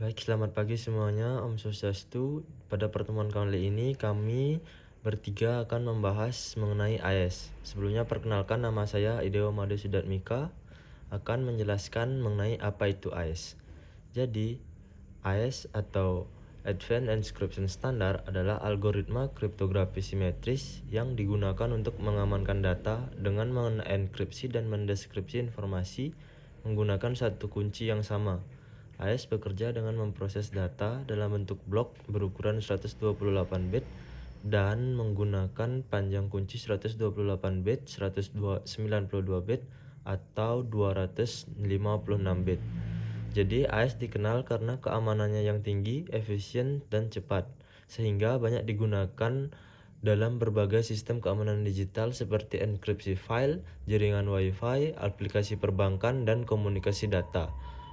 Baik, selamat pagi semuanya. Om Swastiastu. Pada pertemuan kali ini kami bertiga akan membahas mengenai AES. Sebelumnya perkenalkan, nama saya Ideo Made Sudatmika akan menjelaskan mengenai apa itu AES. Jadi, AES atau Advanced Encryption Standard adalah algoritma kriptografi simetris yang digunakan untuk mengamankan data dengan mengenkripsi dan mendeskripsi informasi menggunakan satu kunci yang sama. AES bekerja dengan memproses data dalam bentuk blok berukuran 128 bit dan menggunakan panjang kunci 128 bit, 192 bit, atau 256 bit. Jadi AES dikenal karena keamanannya yang tinggi, efisien, dan cepat, sehingga banyak digunakan dalam berbagai sistem keamanan digital seperti enkripsi file, jaringan Wi-Fi, aplikasi perbankan, dan komunikasi data.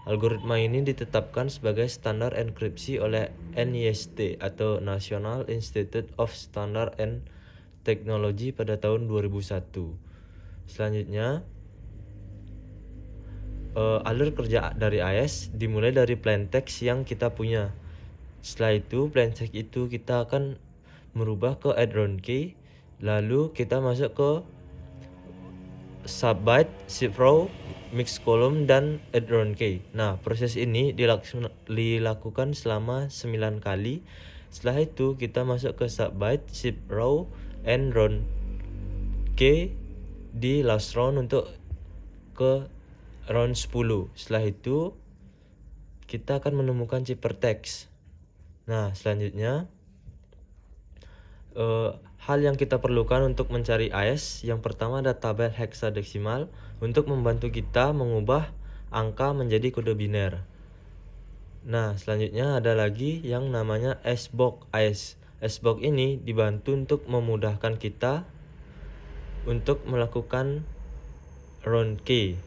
Algoritma ini ditetapkan sebagai standar enkripsi oleh NIST atau National Institute of Standards and Technology pada tahun 2001. Selanjutnya, alur kerja dari AES dimulai dari plaintext yang kita punya. Setelah itu, plaintext itu kita akan merubah ke add-on key, lalu kita masuk ke subbyte, shift row, mix column, dan add-on key. Nah, proses ini dilakukan selama 9 kali. Setelah itu, kita masuk ke subbyte, shift row, and round key di last round untuk ke round 10. Setelah itu, kita akan menemukan ciphertext. Nah, selanjutnya hal yang kita perlukan untuk mencari AES, yang pertama ada tabel heksadesimal untuk membantu kita mengubah angka menjadi kode biner. Nah, selanjutnya ada lagi yang namanya SBOC AES. SBOC ini dibantu untuk memudahkan kita untuk melakukan round key.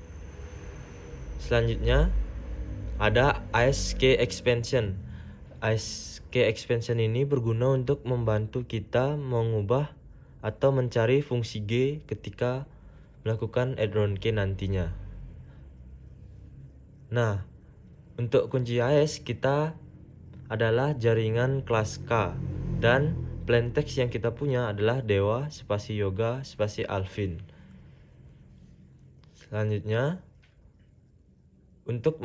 Selanjutnya ada AES-Key expansion. AES-Key expansion ini berguna untuk membantu kita mengubah atau mencari fungsi G ketika melakukan add-on key nantinya. Nah, untuk kunci AES kita adalah jaringan kelas K, dan plaintext yang kita punya adalah Dewa spasi Yoga spasi Alvin. Selanjutnya, untuk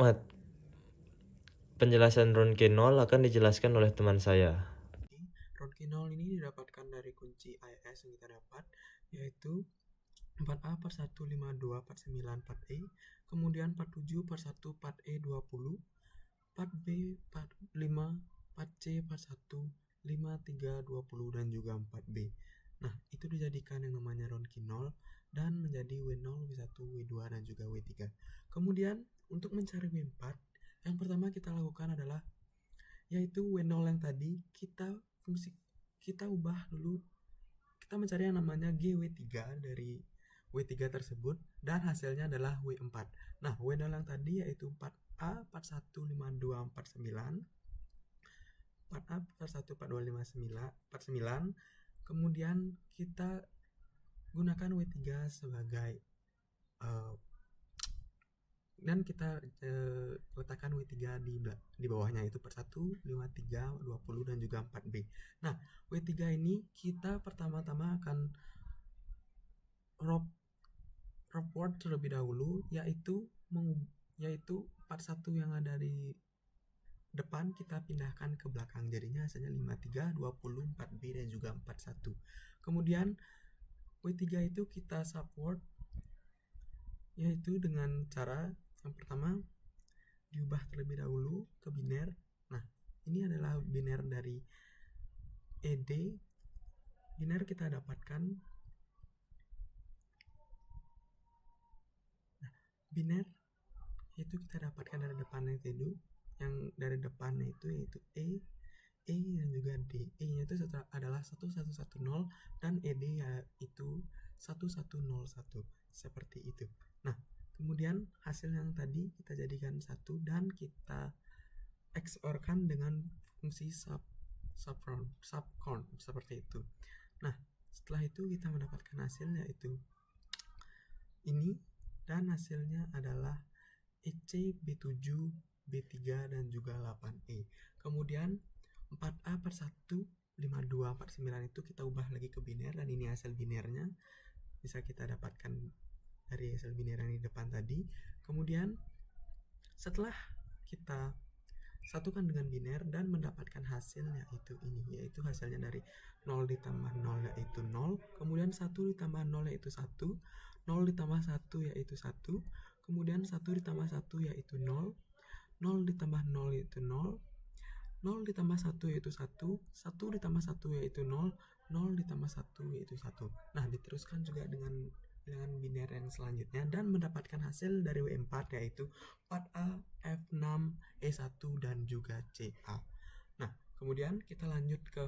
penjelasan RONKey 0 akan dijelaskan oleh teman saya. RONKey 0 ini didapatkan dari kunci AES yang kita dapat, yaitu 4A per 1 52 per 9 4E, kemudian 47 per 1 4E 20, 4B 5 4C per 1 5 3 20, dan juga 4B. Nah, itu dijadikan yang namanya RONKey 0 dan menjadi W0, W1, W2, dan juga W3. Kemudian untuk mencari W4, yang pertama kita lakukan adalah yaitu W0 yang tadi kita ubah dulu, kita mencari yang namanya GW3 dari W3 tersebut, dan hasilnya adalah W4. Nah, W0 yang tadi yaitu 4A 41 52 49, 4A 41 42 59, kemudian kita gunakan W3 sebagai dan kita letakkan W3 di bawahnya, itu per 1, 53, 20, dan juga 4B. Nah, W3 ini kita pertama-tama akan wrap word terlebih dahulu, yaitu 41 yang ada di depan kita pindahkan ke belakang, jadinya hasilnya 53, 20, 4B, dan juga 41. Kemudian W3 itu kita subword, yaitu dengan cara yang pertama diubah terlebih dahulu ke biner. Nah, ini adalah biner dari ED. Biner kita dapatkan, nah, biner itu kita dapatkan dari depannya itu, yang dari depannya itu yaitu E dan juga D. E nya itu adalah 1110 dan ED yaitu 1101, seperti itu. Nah, kemudian hasil yang tadi kita jadikan satu dan kita XOR-kan dengan fungsi subcount seperti itu. Nah, setelah itu kita mendapatkan hasil yaitu ini, dan hasilnya adalah ECB7 B3 dan juga 8E. Kemudian 4A per 1, 52, 49 itu kita ubah lagi ke biner, dan ini hasil binernya bisa kita dapatkan dari hasil biner yang di depan tadi. Kemudian setelah kita satukan dengan biner dan mendapatkan hasilnya yaitu ini, yaitu hasilnya dari 0 ditambah 0 yaitu 0, kemudian 1 ditambah 0 yaitu 1, 0 ditambah 1 yaitu 1, kemudian 1 ditambah 1 yaitu 0, 0 ditambah 0 yaitu 0, 0 ditambah 1 yaitu 1, 1 ditambah 1 yaitu 0, 0 ditambah 1 yaitu 1. Nah, diteruskan juga dengan bilangan biner yang selanjutnya dan mendapatkan hasil dari W4 yaitu 4A, F6, E1 dan juga CA. Nah, kemudian kita lanjut ke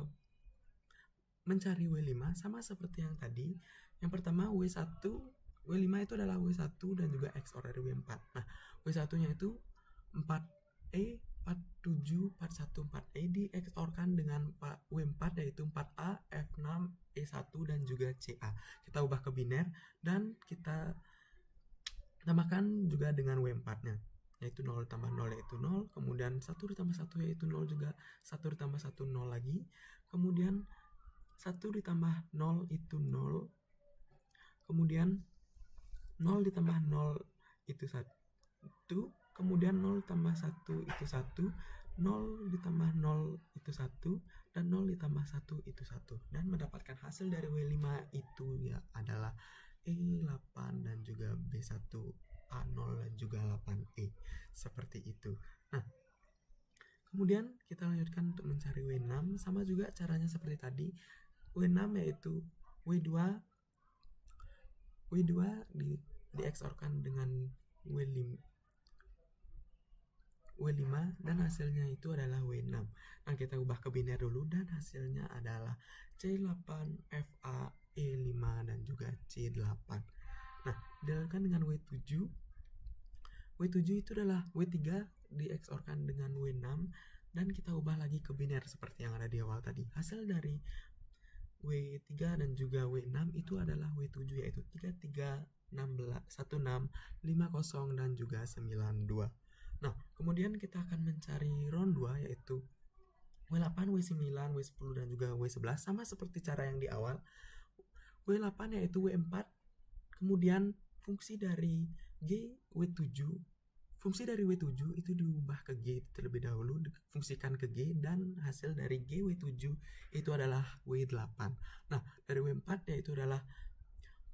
mencari W5 sama seperti yang tadi. Yang pertama W1, W5 itu adalah W1 dan juga XOR dari W4. Nah, W1-nya itu 4E, 47, 41, 4E di XOR-kan dengan W4 yaitu 4A, F6, E1 dan juga CA. Kita ubah ke biner dan kita tambahkan juga dengan W4-nya yaitu 0 ditambah 0 yaitu 0, kemudian 1 ditambah 1 yaitu 0 juga, 1 ditambah 1 0 lagi, kemudian 1 ditambah 0 itu 0, kemudian 0 ditambah 0 itu 1, kemudian 0 ditambah 1 itu 1, 0 ditambah 0 itu 1, dan 0 ditambah 1 itu 1. Dan mendapatkan hasil dari W5 itu ya adalah E8 dan juga B1, A0 dan juga 8E. Seperti itu. Nah, kemudian kita lanjutkan untuk mencari W6, sama juga caranya seperti tadi. W6 yaitu W2 di XOR-kan dengan W5 dan hasilnya itu adalah W6. Nah, kita ubah ke biner dulu dan hasilnya adalah C8, FA, E5 dan juga C8. Nah, dilakukan dengan W7. W7 itu adalah W3 di XOR-kan dengan W6 dan kita ubah lagi ke biner seperti yang ada di awal tadi. Hasil dari W3 dan juga W6 itu adalah W7 yaitu 33, 16, 16, 50 dan juga 92. Nah, kemudian kita akan mencari round 2 yaitu W8, W9, W10 dan juga W11 sama seperti cara yang di awal. W8 yaitu W4, kemudian fungsi dari fungsi dari W7 itu diubah ke G terlebih dahulu, difungsikan ke G dan hasil dari G W7 itu adalah W8. Nah, dari W4 yaitu adalah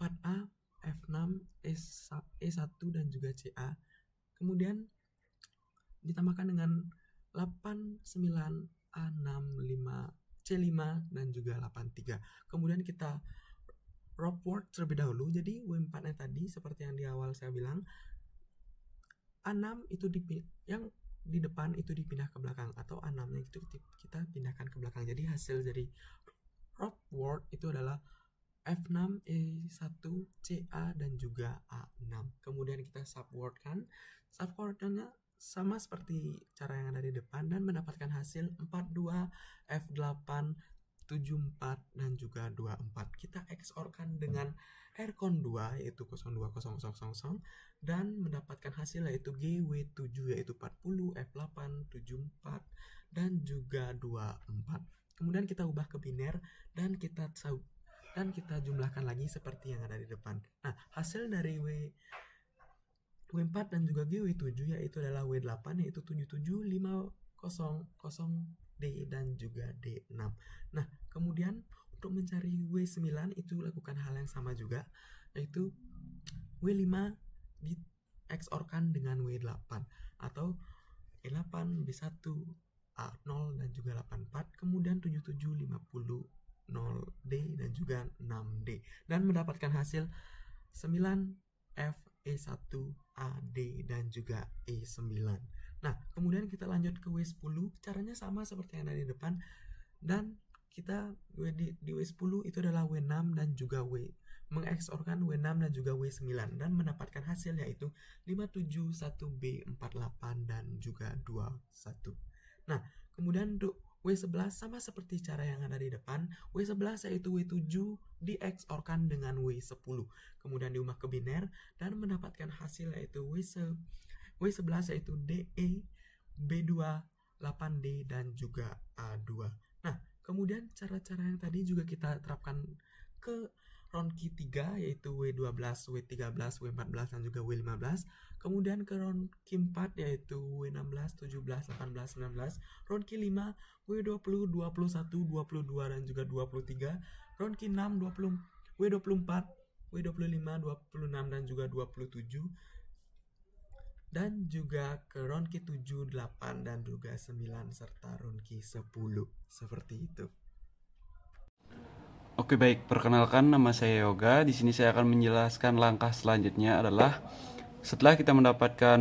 4A, F6, E1 dan juga CA. Kemudian ditambahkan dengan 8, 9, A6, 5, C5 dan juga 83. Kemudian kita row word terlebih dahulu. Jadi W4 nya tadi seperti yang di awal saya bilang, A6 itu yang di depan itu dipindah ke belakang, atau A6 nya itu kita pindahkan ke belakang. Jadi hasil dari row word itu adalah F6, E1, CA dan juga A6. Kemudian kita subword-kan. Subword-nya sama seperti cara yang ada di depan dan mendapatkan hasil 42, F8, 74 dan juga 24. Kita XOR-kan dengan RCON 2 yaitu 020000 dan mendapatkan hasil yaitu GW7 yaitu 40, F8, 74 dan juga 24. Kemudian kita ubah ke biner dan kita jumlahkan lagi seperti yang ada di depan. Nah, hasil dari W4 dan juga GW7 yaitu adalah W8 yaitu 77500D dan juga D6. Nah, kemudian untuk mencari W9 itu lakukan hal yang sama juga, yaitu W5 di XOR-kan dengan W8 atau E8, B1, A0 dan juga 84, kemudian 7750 0D dan juga 6D dan mendapatkan hasil 9F, E1, AD dan juga E9. Nah, kemudian kita lanjut ke W10. Caranya sama seperti yang ada di depan dan kita di W10 itu adalah W6 dan juga mengexorkan W6 dan juga W9 dan mendapatkan hasil yaitu 571B48 dan juga 21. Nah, kemudian untuk W11 sama seperti cara yang ada di depan. W11 yaitu W7 di XOR-kan dengan W10. Kemudian diubah ke biner dan mendapatkan hasil yaitu W11 yaitu DE, B2, 8D, dan juga A2. Nah, kemudian cara-cara yang tadi juga kita terapkan ke round key 3, yaitu W12, W13, W14, dan juga W15. Kemudian ke round key 4, yaitu W16, 17, 18, 19. Round key 5, W20, 21, 22, dan juga 23. Round key 6, 20, W24, W25, 26, dan juga 27. Dan juga ke round key 7, 8, dan juga 9, serta round key 10. Seperti itu. Oke baik, perkenalkan nama saya Yoga. Di sini saya akan menjelaskan langkah selanjutnya adalah setelah kita mendapatkan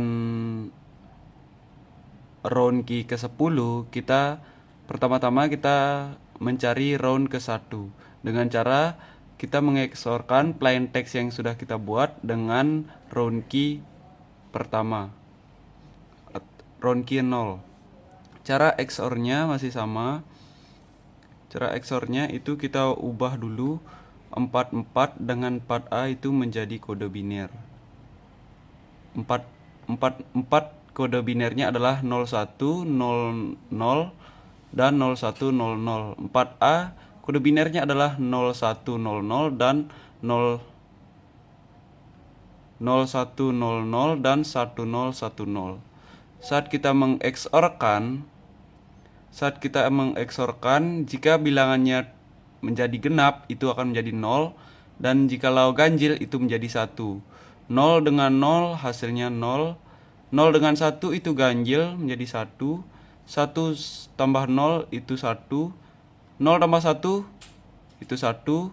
round key ke-10, kita pertama-tama kita mencari round ke-1 dengan cara kita mengeksorkan plain text yang sudah kita buat dengan round key pertama, round key 0. Cara XOR-nya masih sama. Cara XOR-nya itu kita ubah dulu 44 dengan 4A itu menjadi kode biner. 4 kode binernya adalah 0100 dan 0100. 4A kode binernya adalah 0100 dan 0100 dan 1010. Saat kita mengeksorkan, jika bilangannya menjadi genap itu akan menjadi 0, dan jikalau ganjil itu menjadi 1. 0 dengan 0 hasilnya 0. 0 dengan 1 itu ganjil menjadi 1. 1 tambah 0 itu 1. 0 tambah 1 itu 1. 0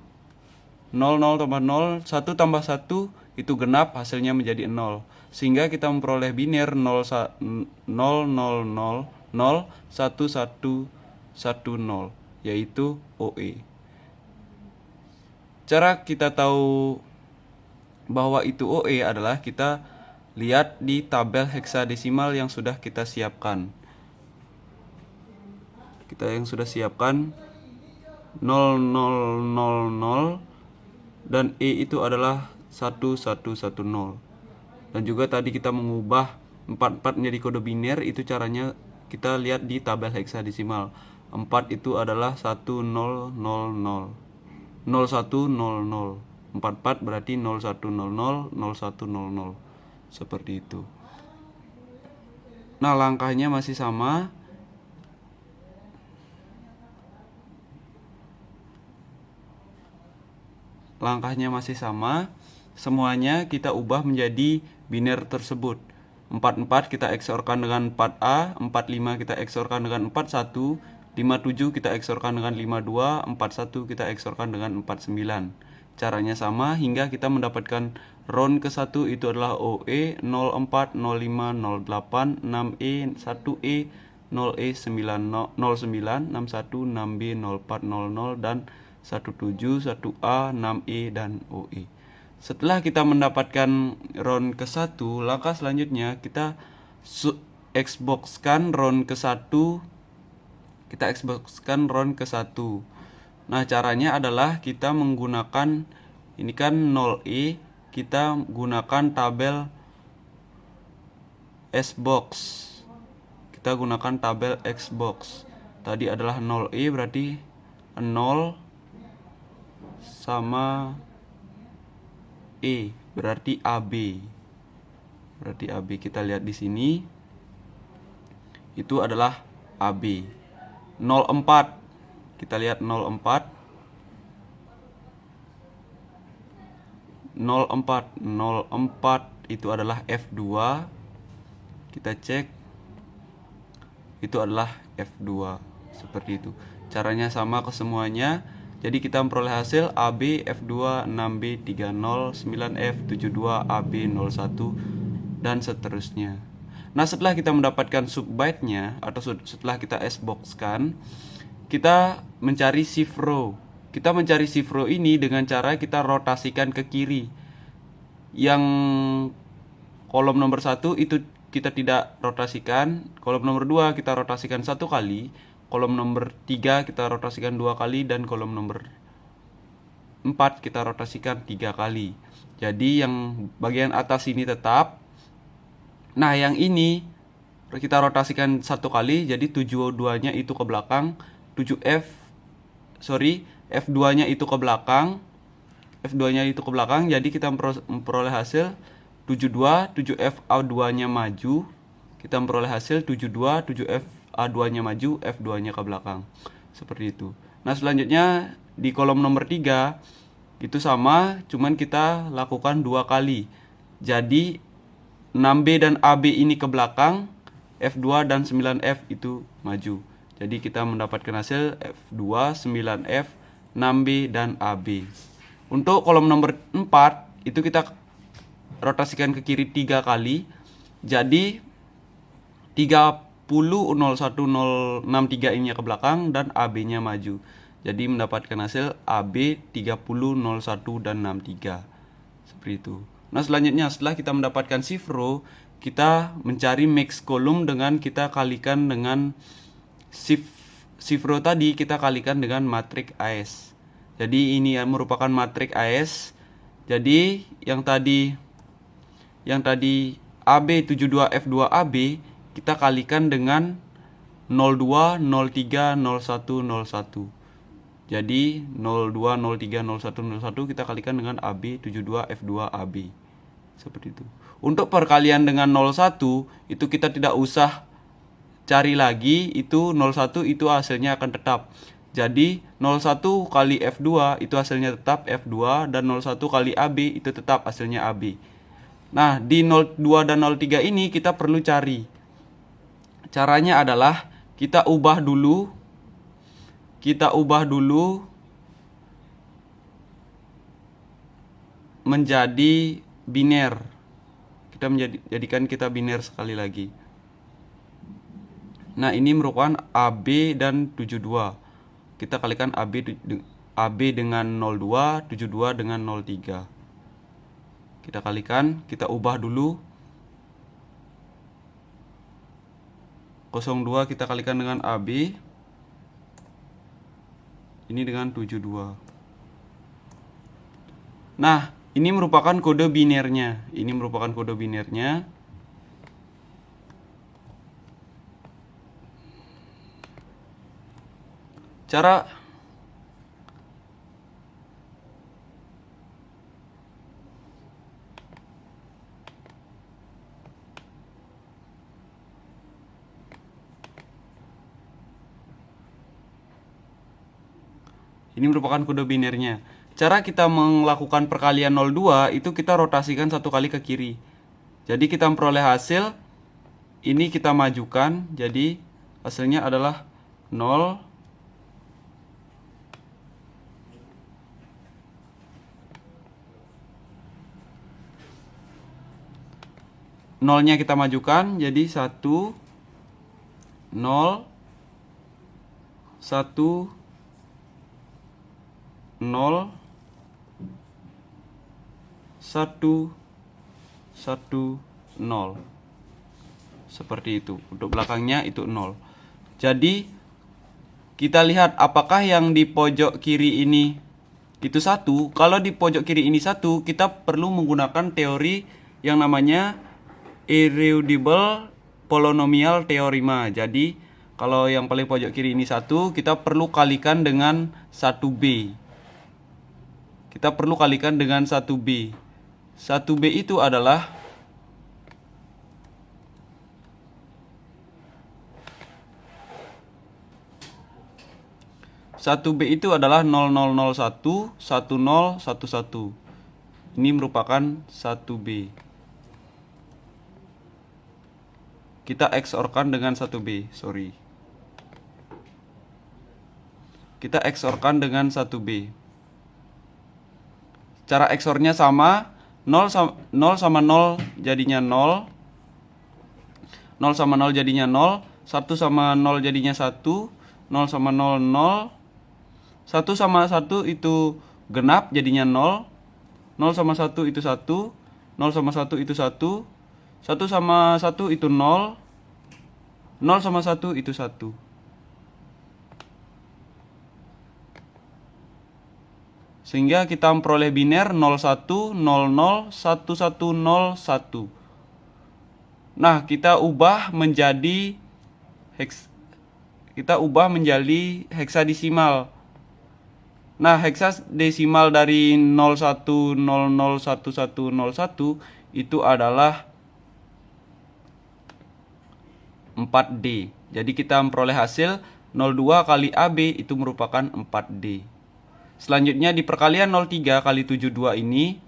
0 tambah 0, 1 tambah 1 itu genap, hasilnya menjadi 0. Sehingga kita memperoleh biner 0 0 0 0 0 1 1 1 0, yaitu OE. Cara kita tahu bahwa itu OE adalah kita lihat di tabel heksadesimal yang sudah kita siapkan. Kita yang sudah siapkan 0000 dan E itu adalah 1110. Dan juga tadi kita mengubah 44 menjadi kode biner, itu caranya kita lihat di tabel heksadesimal. 4 itu adalah 1000. 0100. 44 berarti 0100 0100. Seperti itu. Nah, langkahnya masih sama. Semuanya kita ubah menjadi biner tersebut. 44 kita XOR-kan dengan 4A, 45 kita XOR-kan dengan 41, 57 kita XOR-kan dengan 52, 41 kita XOR-kan dengan 49. Caranya sama hingga kita mendapatkan round ke-1 itu adalah OE 04, 05, 08, 6E, 1E, 0E, 09, 61, 6B, 04, 00, dan 17, 1A, 6E, dan OE. Setelah kita mendapatkan round ke-1, langkah selanjutnya kita Xbox-kan round ke-1. Kita Xbox-kan round ke-1. Nah, caranya adalah kita menggunakan, ini kan 0E, kita gunakan tabel Xbox. Kita gunakan tabel Xbox. Tadi adalah 0E, berarti 0 sama E, berarti AB. Berarti AB, kita lihat di sini. Itu adalah AB. 04. Kita lihat 04. 04 itu adalah F2. Kita cek. Itu adalah F2. Seperti itu. Caranya sama ke semuanya. Jadi kita memperoleh hasil AB F2 6B 30 9F 72 AB 01 dan seterusnya. Nah, setelah kita mendapatkan subbyte-nya atau setelah kita Xbox-kan, kita mencari shift row. Kita mencari shift row ini dengan cara kita rotasikan ke kiri. Yang kolom nomor 1 itu kita tidak rotasikan, kolom nomor 2 kita rotasikan 1 kali. Kolom nomor 3 kita rotasikan 2 kali, dan kolom nomor 4 kita rotasikan 3 kali. Jadi yang bagian atas ini tetap. Nah, yang ini kita rotasikan satu kali, jadi 72-nya itu ke belakang, F2-nya itu ke belakang, F2-nya itu ke belakang, jadi kita memperoleh hasil 72, 7FA2-nya maju, kita memperoleh hasil 72, 7FA2-nya maju, F2-nya ke belakang. Seperti itu. Nah, selanjutnya di kolom nomor 3 itu sama, cuman kita lakukan 2 kali. Jadi 6B dan AB ini ke belakang, F2 dan 9F itu maju. Jadi kita mendapatkan hasil F2, 9F, 6B, dan AB. Untuk kolom nomor 4 itu kita rotasikan ke kiri 3 kali. Jadi 300163 ini ke belakang dan AB-nya maju. Jadi mendapatkan hasil AB 3001 dan 63. Seperti itu. Nah, selanjutnya setelah kita mendapatkan shift row, kita mencari max column dengan kita kalikan dengan shift row tadi kita kalikan dengan matriks AS. Jadi ini merupakan matriks AS. Jadi yang tadi AB72F2AB kita kalikan dengan 02, 03, 01, 01. Jadi 02, 03, 01, 01 kita kalikan dengan AB72F2AB. Seperti itu. Untuk perkalian dengan 01 itu kita tidak usah cari lagi, itu 01 itu hasilnya akan tetap. Jadi 01 kali F2 itu hasilnya tetap F2 dan 01 kali AB itu tetap hasilnya AB. Nah, di 02 dan 03 ini kita perlu cari. Caranya adalah kita ubah dulu menjadi biner. Kita jadikan kita biner sekali lagi. Nah, ini merupakan AB dan 72. Kita kalikan AB dengan 02, 72 dengan 03. Kita kalikan, kita ubah dulu. 02 kita kalikan dengan AB. Ini dengan 72. Nah, ini merupakan kode binernya. Cara ini merupakan kode binernya. Cara kita melakukan perkalian 02 itu kita rotasikan satu kali ke kiri. Jadi kita memperoleh hasil, ini kita majukan, jadi hasilnya adalah 0. Nolnya kita majukan, jadi 1, 0, 1, 0, 1, 1, 0. Seperti itu. Untuk belakangnya itu 0. Jadi kita lihat apakah yang di pojok kiri ini itu 1. Kalau di pojok kiri ini 1, kita perlu menggunakan teori yang namanya irreducible polynomial teorema. Jadi kalau yang paling pojok kiri ini 1, kita perlu kalikan dengan 1B. Kita perlu kalikan dengan 1B. 1B itu adalah 0001 1011. Ini merupakan 1B. Kita XOR-kan dengan 1B, Kita XOR-kan dengan 1B. Cara XOR-nya sama, 0 sama 0 jadinya 0. 0 sama 0 jadinya 0, 1 sama 0 jadinya 1, 0 sama 0 0. 1 sama 1 itu genap jadinya 0. 0 sama 1 itu 1, 0 sama 1 itu 1. 1 sama 1 itu 0. 0 sama 1 itu 1. Sehingga kita memperoleh biner 01, 00, 1101. Nah, kita ubah menjadi heksadesimal. Nah, heksadesimal dari 01001101 itu adalah 4D. Jadi kita memperoleh hasil 02 kali AB itu merupakan 4D. Selanjutnya di perkalian 03 kali 72 ini,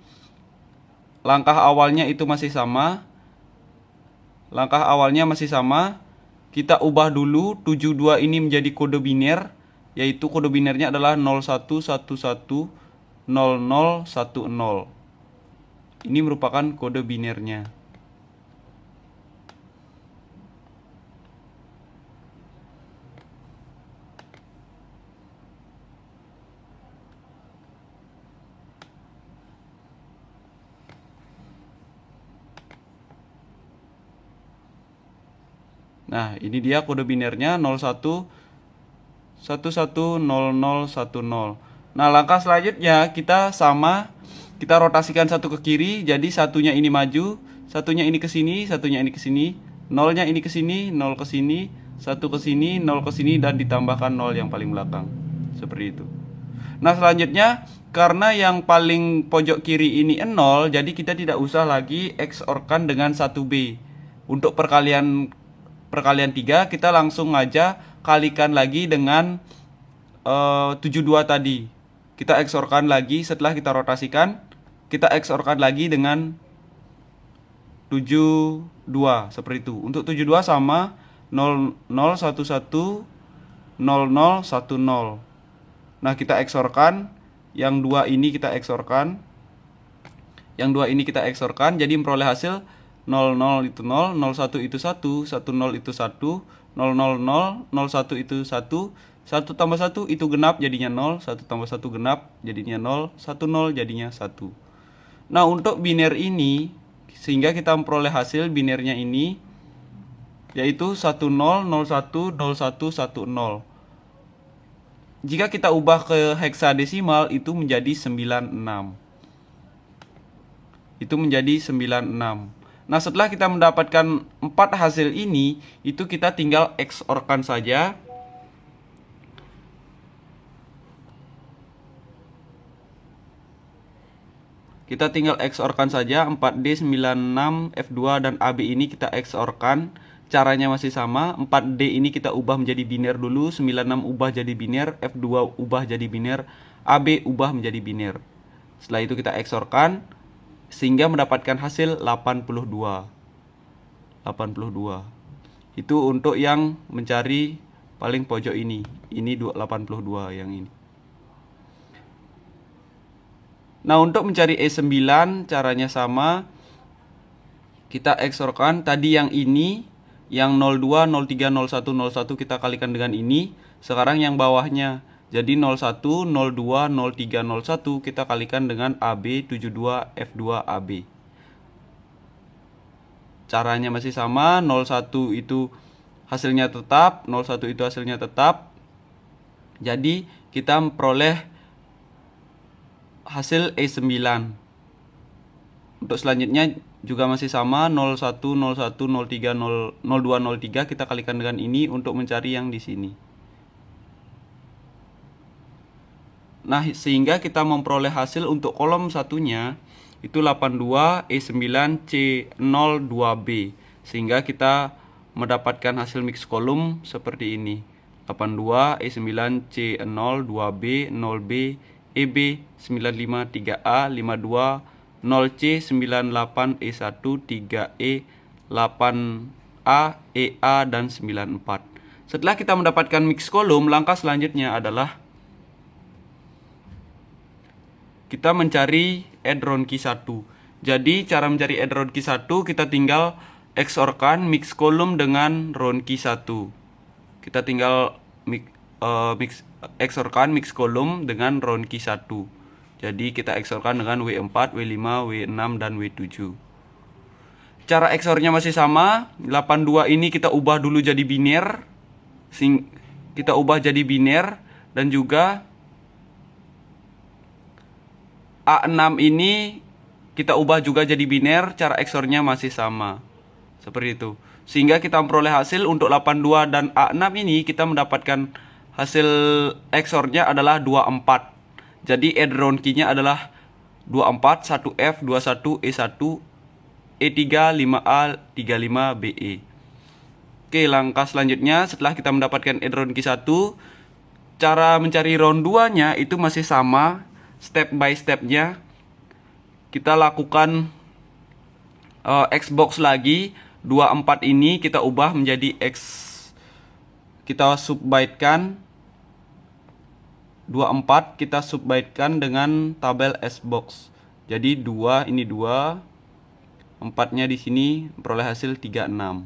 langkah awalnya itu masih sama. Kita ubah dulu 72 ini menjadi kode biner, yaitu kode binernya adalah 01110010. Ini merupakan kode binernya. Nah, ini dia kode binernya 01110010. Nah, langkah selanjutnya kita rotasikan satu ke kiri, jadi satunya ini maju, satunya ini ke sini, satunya ini ke sini, nolnya ini ke sini, nol ke sini, satu ke sini, nol ke sini, dan ditambahkan nol yang paling belakang. Seperti itu. Nah, selanjutnya karena yang paling pojok kiri ini 0, jadi kita tidak usah lagi XOR-kan dengan 1B. Untuk perkalian 3 kita langsung aja kalikan lagi dengan 72 tadi. Kita XOR-kan lagi setelah kita rotasikan, kita XOR-kan lagi dengan 72 seperti itu. Untuk 72 sama 0011 0010. Nah, kita XOR-kan yang dua ini kita XOR-kan. Yang dua ini kita XOR-kan, jadi memperoleh hasil 00 itu 0, 01 itu 1, 10 itu 1, 000, 01 itu 1, 1 tambah 1 itu genap jadinya 0, 1 tambah 1 genap jadinya 0, 10 jadinya 1. Nah, untuk biner ini, sehingga kita memperoleh hasil binernya ini, yaitu 10010110. Jika kita ubah ke heksadesimal, itu menjadi 96. Itu menjadi 96. Nah, setelah kita mendapatkan 4 hasil ini, itu kita tinggal XOR-kan saja. Kita tinggal XOR-kan saja 4D, 96, F2 dan AB ini kita XOR-kan. Caranya masih sama. 4D ini kita ubah menjadi biner dulu, 96 ubah jadi biner, F2 ubah jadi biner, AB ubah menjadi biner. Setelah itu kita XOR-kan sehingga mendapatkan hasil 82. Itu untuk yang mencari paling pojok ini. Ini 82 yang ini. Nah, untuk mencari E9 caranya sama. Kita XOR-kan tadi yang ini, yang 02, 03, 01, 01 kita kalikan dengan ini. Sekarang yang bawahnya. Jadi 01, 02, 03, 01 kita kalikan dengan AB 72 F2 AB. Caranya masih sama, 01 itu hasilnya tetap, 01 itu hasilnya tetap. Jadi kita memperoleh hasil E9. Untuk selanjutnya juga masih sama, 01, 01, 03, 02, 03 kita kalikan dengan ini untuk mencari yang di sini. Nah, sehingga kita memperoleh hasil untuk kolom satunya itu 82 E9 C02B. Sehingga kita mendapatkan hasil mix kolom seperti ini. 82 E9 C02B 0B EB 95 3A 52 0C 98 E1 3E 8A EA dan 94. Setelah kita mendapatkan mix kolom, langkah selanjutnya adalah kita mencari add round key 1. Jadi cara mencari add round key 1 kita tinggal XOR-kan mix kolom dengan round key 1. Kita tinggal XOR-kan mix kolom dengan round key 1. Jadi kita XOR-kan dengan W4, W5, W6 dan W7. Cara XOR-nya masih sama. 82 ini kita ubah dulu jadi biner. Kita ubah jadi biner dan juga A6 ini kita ubah juga jadi biner, cara XOR-nya masih sama. Seperti itu. Sehingga kita memperoleh hasil untuk 82 dan A6 ini kita mendapatkan hasil XOR-nya adalah 24. Jadi edron key-nya adalah 24, 1F, 21, E1, E3, 5A, 35, BE. Oke, langkah selanjutnya setelah kita mendapatkan edron key 1, cara mencari round 2-nya itu masih sama, step by step-nya. Kita lakukan Xbox lagi, 24 ini kita ubah menjadi X, kita subbytekan 24, kita subbytekan dengan tabel Xbox. Jadi 2 ini 2, 4-nya di sini memperoleh hasil 36.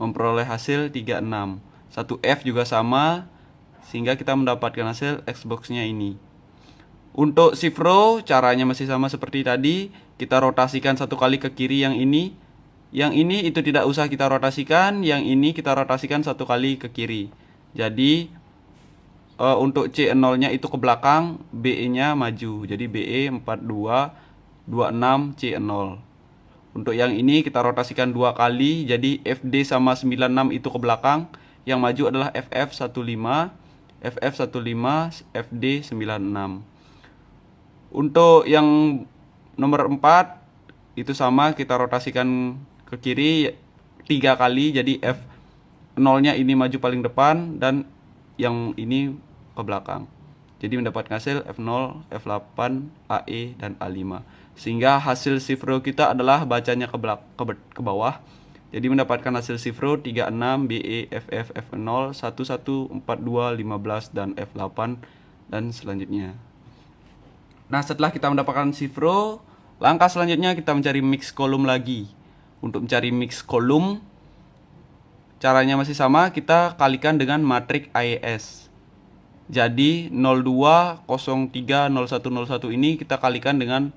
Memperoleh hasil 36. 1F juga sama, sehingga kita mendapatkan hasil Xbox-nya ini. Untuk shift row caranya masih sama seperti tadi. Kita rotasikan satu kali ke kiri yang ini. Yang ini itu tidak usah kita rotasikan, yang ini kita rotasikan satu kali ke kiri. Jadi untuk C0-nya itu ke belakang, BE-nya maju. Jadi BE 42 26 C0. Untuk yang ini kita rotasikan dua kali, jadi FD sama 96 itu ke belakang. Yang maju adalah FF15, FF15, FD 96. Untuk yang nomor 4 itu sama, kita rotasikan ke kiri 3 kali, jadi F0-nya ini maju paling depan dan yang ini ke belakang. Jadi mendapatkan hasil F0, F8, AE dan A5. Sehingga hasil shift row kita adalah bacanya ke bawah. Jadi mendapatkan hasil shift row 36, BE, FF, F0, 11, 42, 15 dan F8 dan selanjutnya. Nah, setelah kita mendapatkan shift row, langkah selanjutnya kita mencari mix column lagi. Untuk mencari mix column, caranya masih sama, kita kalikan dengan matriks IES. Jadi 02, 03, 01, 01 ini kita kalikan dengan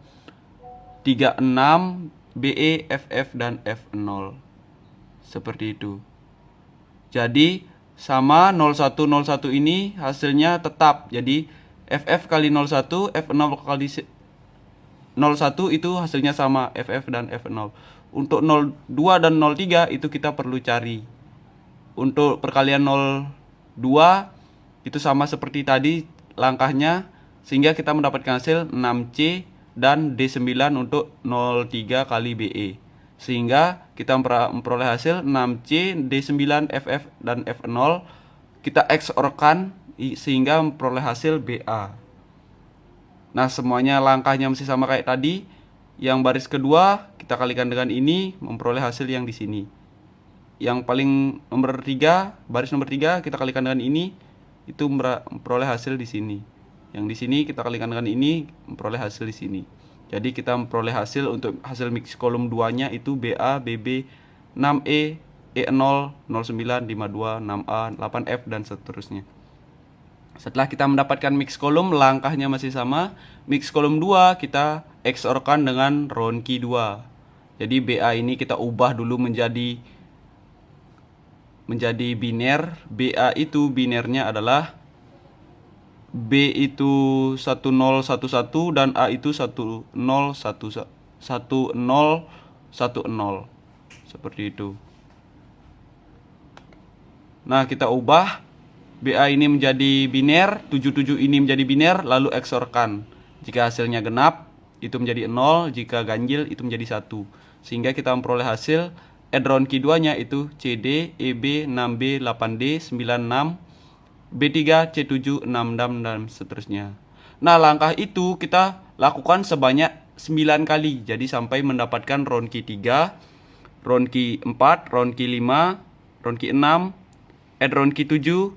36, BE, FF dan F0. Seperti itu. Jadi sama 01, 01 ini hasilnya tetap. Jadi FF kali 01, F0 kali 01 itu hasilnya sama, FF dan F0. Untuk 02 dan 03 itu kita perlu cari. Untuk perkalian 02 itu sama seperti tadi langkahnya, sehingga kita mendapatkan hasil 6C dan D9 untuk 03 kali BE. Sehingga kita memperoleh hasil 6C, D9, FF dan F0. Kita XOR-kan sehingga memperoleh hasil BA. Nah, semuanya langkahnya masih sama kayak tadi. Yang baris kedua kita kalikan dengan ini, memperoleh hasil yang di sini. Yang paling nomor 3, baris nomor 3 kita kalikan dengan ini, itu memperoleh hasil di sini. Yang di sini kita kalikan dengan ini, memperoleh hasil di sini. Jadi kita memperoleh hasil untuk hasil mix kolom 2-nya itu BA, BB, 6E, E0, 09, 52, 6A, 8F dan seterusnya. Setelah kita mendapatkan mix kolom, langkahnya masih sama. Mix kolom 2 kita XOR-kan dengan round key 2. Jadi BA ini kita ubah dulu menjadi biner. BA itu binernya adalah B itu 1011 dan A itu 1010. Seperti itu. Nah, kita ubah BA ini menjadi biner, 77 ini menjadi biner, lalu XOR-kan. Jika hasilnya genap, itu menjadi 0, jika ganjil itu menjadi 1. Sehingga kita memperoleh hasil edron key 2-nya itu CD, EB, 6B, 8D, 96, B3, C7, 66 dan seterusnya. Nah, langkah itu kita lakukan sebanyak 9 kali. Jadi sampai mendapatkan round key 3, round key 4, round key 5, round key 6, edron key 7,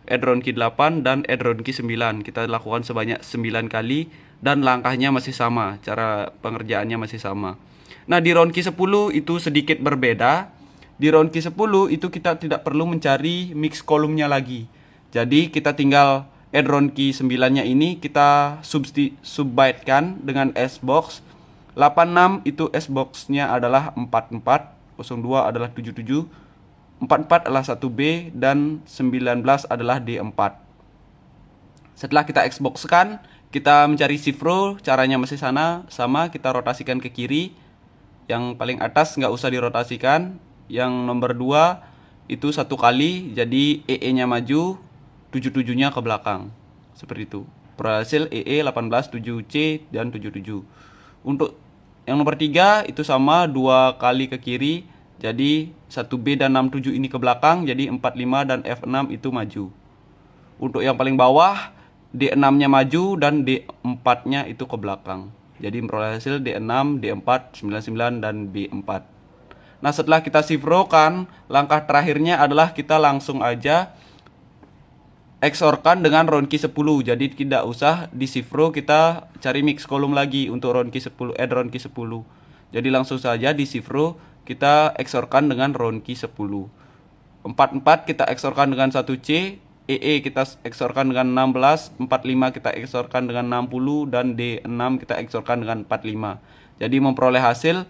edron key 8 dan edron key 9. Kita lakukan sebanyak 9 kali dan langkahnya masih sama, cara pengerjaannya masih sama. Nah, di round key 10 itu sedikit berbeda. Di round key 10 itu kita tidak perlu mencari mix kolomnya lagi. Jadi kita tinggal edron key 9-nya ini kita subbytekan dengan S-box. 86 itu S-box-nya adalah 44, 02 adalah 77, 44 adalah 1B dan 19 adalah D4. Setelah kita Xbox-kan, kita mencari shift row, caranya masih sama, kita rotasikan ke kiri. Yang paling atas nggak usah dirotasikan. Yang nomor 2 itu 1 kali, jadi EE-nya maju, 77-nya ke belakang. Seperti itu. Berhasil EE 18, 7C, dan 77. Untuk yang nomor 3 itu sama, 2 kali ke kiri, jadi 1B dan 67 ini ke belakang, jadi 45 dan F6 itu maju. Untuk yang paling bawah, D6-nya maju dan D4-nya itu ke belakang. Jadi memperoleh hasil D6, D4, 99 dan B4. Nah, setelah kita shift row kan, langkah terakhirnya adalah kita langsung aja XOR-kan dengan round key 10. Jadi tidak usah di shift row kita cari mix column lagi untuk round key 10, add round key 10. Jadi langsung saja di shift row kita XOR-kan dengan round key 10. 44 kita XOR-kan dengan 1C, EE kita XOR-kan dengan 16, 45 kita XOR-kan dengan 60, dan D6 kita XOR-kan dengan 45. Jadi memperoleh hasil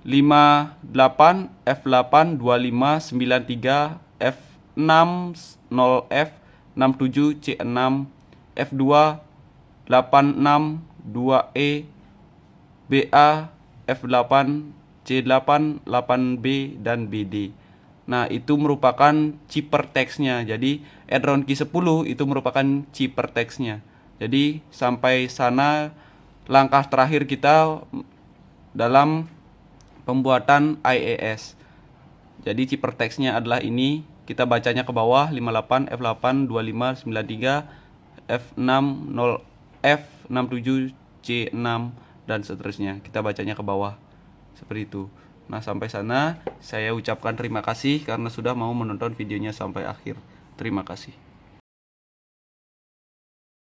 58, F8, 25, 93, F6, 0F, 67, C6, F2, 86, 2E, BA, F8, C8, 8B, dan BD. Nah, itu merupakan ciphertextnya. Jadi, add round key 10 itu merupakan ciphertextnya. Jadi, sampai sana langkah terakhir kita dalam pembuatan IAS. Jadi, ciphertextnya adalah ini. Kita bacanya ke bawah, 58, F8, 25, 93, F6, 0F, 67, C6, dan seterusnya. Kita bacanya ke bawah. Seperti itu. Nah, sampai sana saya ucapkan terima kasih karena sudah mau menonton videonya sampai akhir. Terima kasih.